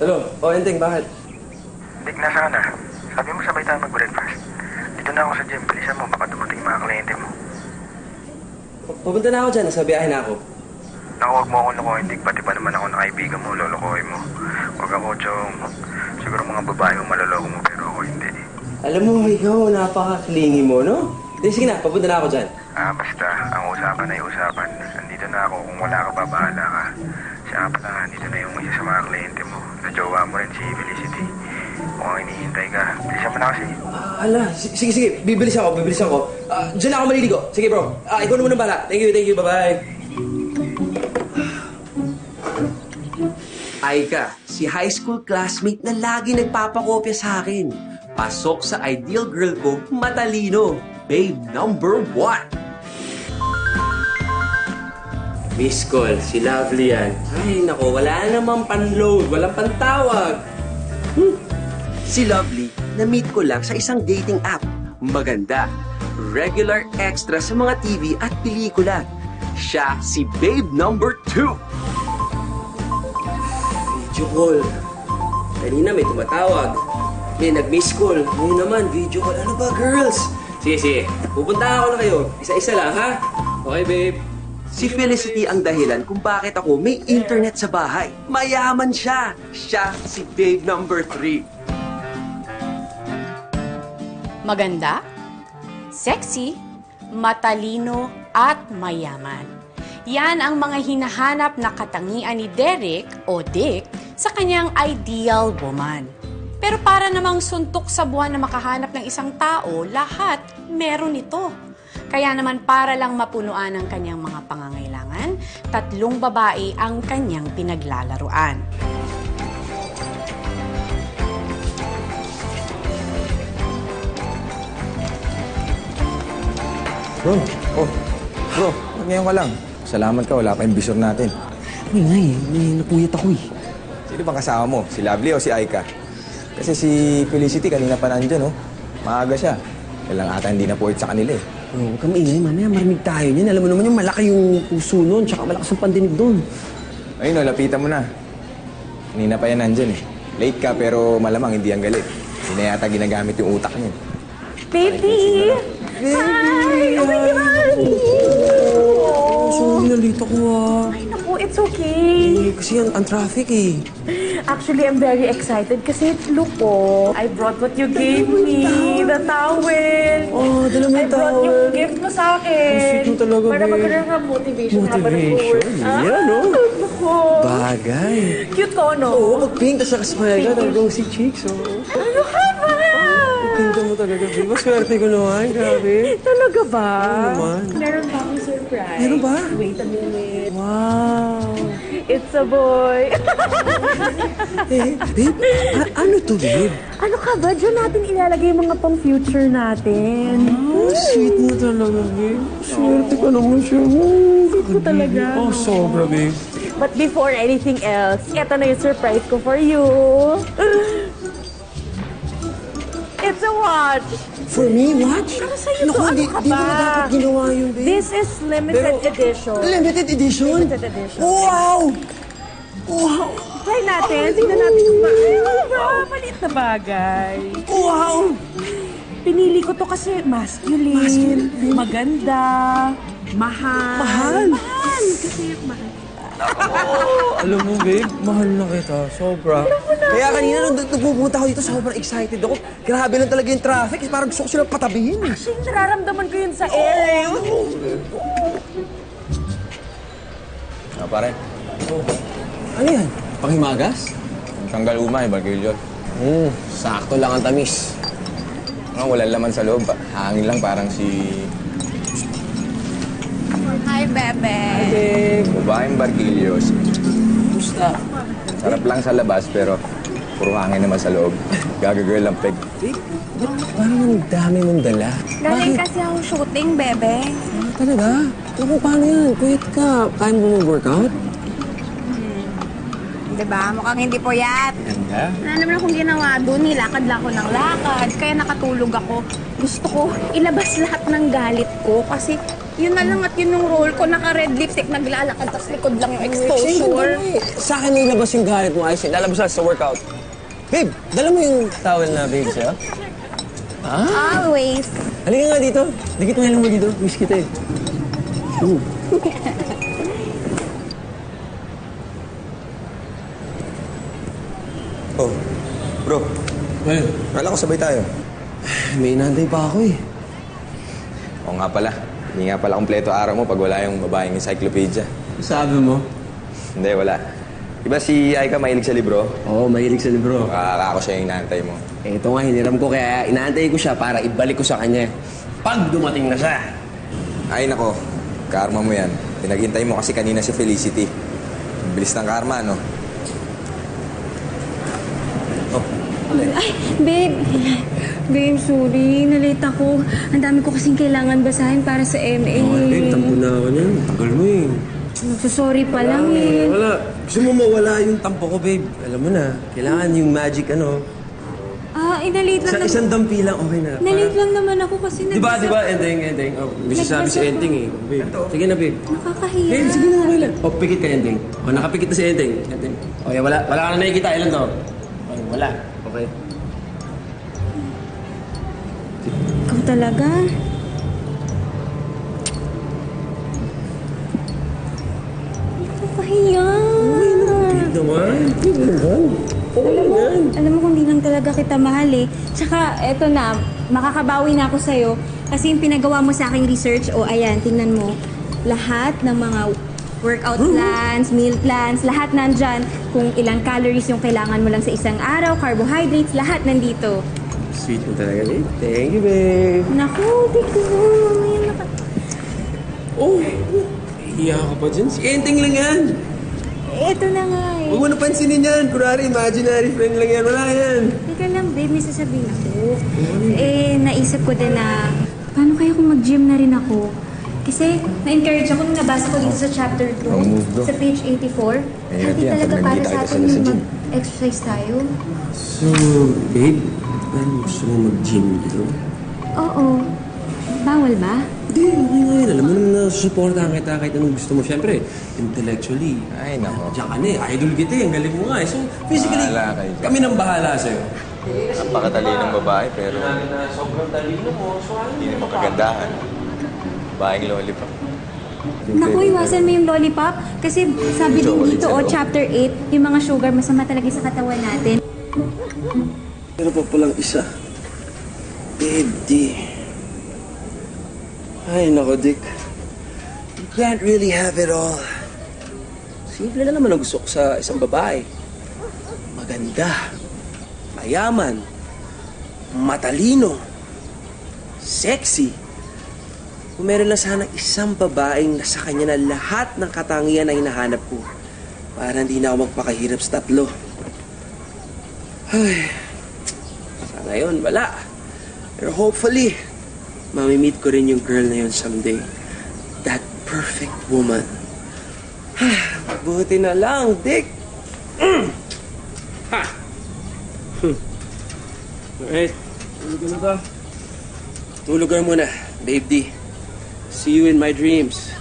Hello? Enteng, bakit? Big na sana. Sabi mo sabay tayo mag-breakfast. Dito na ako sa gym. Bilisan mo, baka dumating yung mga kliyente mo. Pupunta na ako dyan. Nasa biyahe na ako. Naku, huwag mo akong lokohin, Dick. Pati pa naman ako na kaibigan mo, lolokohin mo. Huwag ako, Chong. Siguro mga babae mo maloloko mo, pero ako hindi. Alam mo, ikaw, napaka-clingy mo, no? Sige na, papunta na ako dyan. Basta. Ang usapan ay usapan. Nandito na ako. Kung wala ka pa, bahala ka. Siya pala, nandito na yung isa sa mga kliyente mo. Najowa mo rin si Felicity. Kung hinihintay ka, bilisan mo na kasi. Sige. Bibilis ako. Diyan ako maliligo. Sige, bro. Ikaw naman ang bahala. Thank you. Bye-bye. Aika, si high school classmate na lagi nagpapakopya sa akin. Pasok sa ideal girl ko, matalino. Babe number 1. Miss call, si Lovely yan. Ay, nako, wala namang panload, walang pantawag. Si Lovely, na-meet ko lang sa isang dating app. Maganda. Regular extra sa mga TV at pelikula. Siya si Babe number 2. Video call. Kanina may tumatawag. May nag-miss call. Ngayon naman, video call. Ano ba, girls? Sige. Pupunta ako na kayo. Isa-isa lang, ha? Okay, babe. Si Felicity ang dahilan kung bakit ako may internet sa bahay. Mayaman siya. Siya si Babe number 3. Maganda, sexy, matalino, at mayaman. Yan ang mga hinahanap na katangian ni Derek o Dick sa kanyang ideal woman. Pero para namang suntok sa buwan na makahanap ng isang tao, lahat meron ito. Kaya naman para lang mapunuan ang kanyang mga pangangailangan, 3 babae ang kanyang pinaglalaruan. Bro, ngayon ka lang. Salamat ka, wala pa yung bisor natin. Uy, napuyat ako eh. Sino bang kasama mo? Si Lovely o si Aika? Kasi si Felicity kanina pa nandyan, oh. Maaga siya. Kailang ata hindi na puwit sa kanila eh. Huwag kang maingay, mamaya marinig tayo niyan. Alam mo naman yung malaki yung puso nun, tsaka malakas ang pandinig doon. Ayun, oh, lapitan mo na. Kanina pa yan nandyan eh. Late ka pero malamang hindi ang galit. Hindi na yata ginagamit yung utak niya. Baby! Hi! Oh my God! Sorry, nalito ko Ay, naku, it's okay. Kasi ang traffic eh. Actually, I'm very excited kasi look po. I brought what you gave me, the towel. Oh, dala mo I yung brought towel. yung gift mo sa akin. Ang sweet mo talaga, Para babe. magkaroon ng motivation. Motivation? Yan, no? Naku. Bagay. Cute ko, no? Oo, mag-pink, tapos nakasmile ka, talagang si Cheeks, oh. Ano ka ba? Ganda mo talaga, babe. Maswerte ko naman, grabe. Talaga ba? Oo naman. Meron pa akong surprise. Meron ba? Wait a minute. Wow. It's a boy. Babe, ano to, babe? Ano ka ba? Diyan natin ilalagay yung mga pang-future natin. Sweet mo talaga, babe. Swerte ka naman siya. Sweet mo talaga. Oh, sobra, babe. But before anything else, eto na yung surprise ko for you. It's a watch. For me, watch? Para sa'yo Naku, to, ano di ka mo na ba? dapat ginawa yun, babe. This is limited edition. Limited edition? Limited edition. Wow! Wow! Try natin. Tingnan natin kung ano ba? Maliit na bagay. Wow! Pinili ko to kasi masculine, maganda, mahal. Mahal? Mahal! Kasi mahal. Alam mo, babe, mahal na kita. Sobra. Kaya kanina nung nagpupunta ako dito, sobrang excited ako. Grabe lang talaga yung traffic. Parang gusto ko silang patabihin. Actually, nararamdaman ko yun sa air. Pare, Ano yan? Panghimagas? tanggal umay, Barquillo. Sakto lang ang tamis. Wala laman sa loob. Hangin lang parang si... Hi, Bebe. Babe, Babaeng Barquillos. gusta. Sarap lang sa labas pero puro hangin naman sa loob. Gaga-girl ang peg. Babe, ba't parang ang dami mong dala? Galing kasi ako shooting, Bebe. Talaga? Naku, paano yan? Pwede ka. Kaya mo mag-workout? di ba? Mukhang hindi puyat. Ganda. Alam mo na kung ginawa doon, nilakad lang ako ng lakad, kaya nakatulog ako. Gusto ko ilabas lahat ng galit ko kasi yun na lang at yun yung role ko, naka-red lipstick, naglalakad, tapos likod lang yung exposure. Sa akin yung labas yung galit mo, ayos. Lalabas lang sa workout. Babe, dala mo yung towel na babe sa'yo? Always. Halika nga dito. Dikit mo lang mo dito. Miss kita eh. Oh, bro. Ayun. Kala ko sabay tayo. May inantay pa ako eh. Oo nga pala. Hindi nga pala kompleto araw mo pag wala yung babaeng encyclopedia. Sabi mo? Hindi, wala. Diba si Aika mahilig sa libro? Oo, mahilig sa libro. Akala ko siya yung inaantay mo. Eh, ito nga, hiniram ko kaya inaantay ko siya para ibalik ko sa kanya. Pag dumating na siya. Ay, nako. Karma mo yan. Pinaghintay mo kasi kanina si Felicity. Bilis ng karma, no? Ay, babe. Babe, sorry. Nalate ako. Ang dami ko kasing kailangan basahin para sa MA. Tampo na ako niyan. Tagal mo eh. Nagsusorry pa lang eh. Wala. Gusto mo mawala yung tampo ko, babe. Alam mo na, kailangan yung magic ano. Nalate lang Sa isang dampi lang, okay na. Nalate lang naman ako kasi Diba, ending. Oh, may sasabi si ending eh. Babe. Sige na, babe. Nakakahiya. Babe, sige na, okay lang. Oh, pikit ka, ending. Oh, nakapikit na si ending. Ending. Okay, wala ka na nakikita. Ilan to? Okay, wala. Okay. Ikaw talaga. Nakakahiya. Babe naman. Babe naman. Alam mo kung di lang talaga kita mahal eh. Tsaka, eto na, makakabawi na ako sa'yo. Kasi yung pinagawa mo sa aking research, ayan, tingnan mo. Lahat ng mga workout plans, meal plans, lahat nandyan. Kung ilang calories yung kailangan mo lang sa isang araw, carbohydrates, lahat nandito. Sweet mo talaga, babe. Thank you, babe. Naku, di ko. Mamaya Oh, hiya ka pa dyan. Si ending lang yan. Eto na nga eh. Huwag mo napansinin yan. Kunwari, imaginary friend lang yan. Wala yan. Teka lang, babe, may sasabihin ako. Naisip ko din na, paano kaya kung mag-gym na rin ako? Kasi, na-encourage ako nung nabasa ko dito sa chapter 2, sa page 84. Hindi yan, talaga pag para nandito sa tayo atin sa yung gym. mag-exercise tayo. So, babe, gusto mo mag-gym dito? Oo. Bawal ba? Hindi, okay nga yun. Alam mo naman na susuportahan kita kahit anong gusto mo. Siyempre, intellectually. Ay, nako. Diyan ka na eh. Idol kita eh. Ang galing mo nga eh. So, physically, Bahala kayo dyan. kami nang bahala sa'yo. Napakatalinong babae, pero Sobrang talino mo. So, hindi naman kagandahan. Babaeng lollipop. Naku, iwasan mo yung lollipop. Kasi sabi din Chocolate dito, sa loob. chapter 8, yung mga sugar masama talaga sa katawan natin. Pero pa palang isa. Babe, D. Ay, nako, Dick. You can't really have it all. Simple lang naman ang gusto ko sa isang babae. Maganda. Mayaman. Matalino. Sexy. Kung meron lang sana isang babaeng nasa kanya na lahat ng katangian na hinahanap ko. Para hindi na ako magpakahirap sa tatlo. Ay, sa ngayon, wala. Pero hopefully, mamimit ko rin yung girl na yun someday. That perfect woman. Buti na lang, Dick. Ha! Alright, tulog ka na ba? Tulog ka na muna, Babe D. See you in my dreams.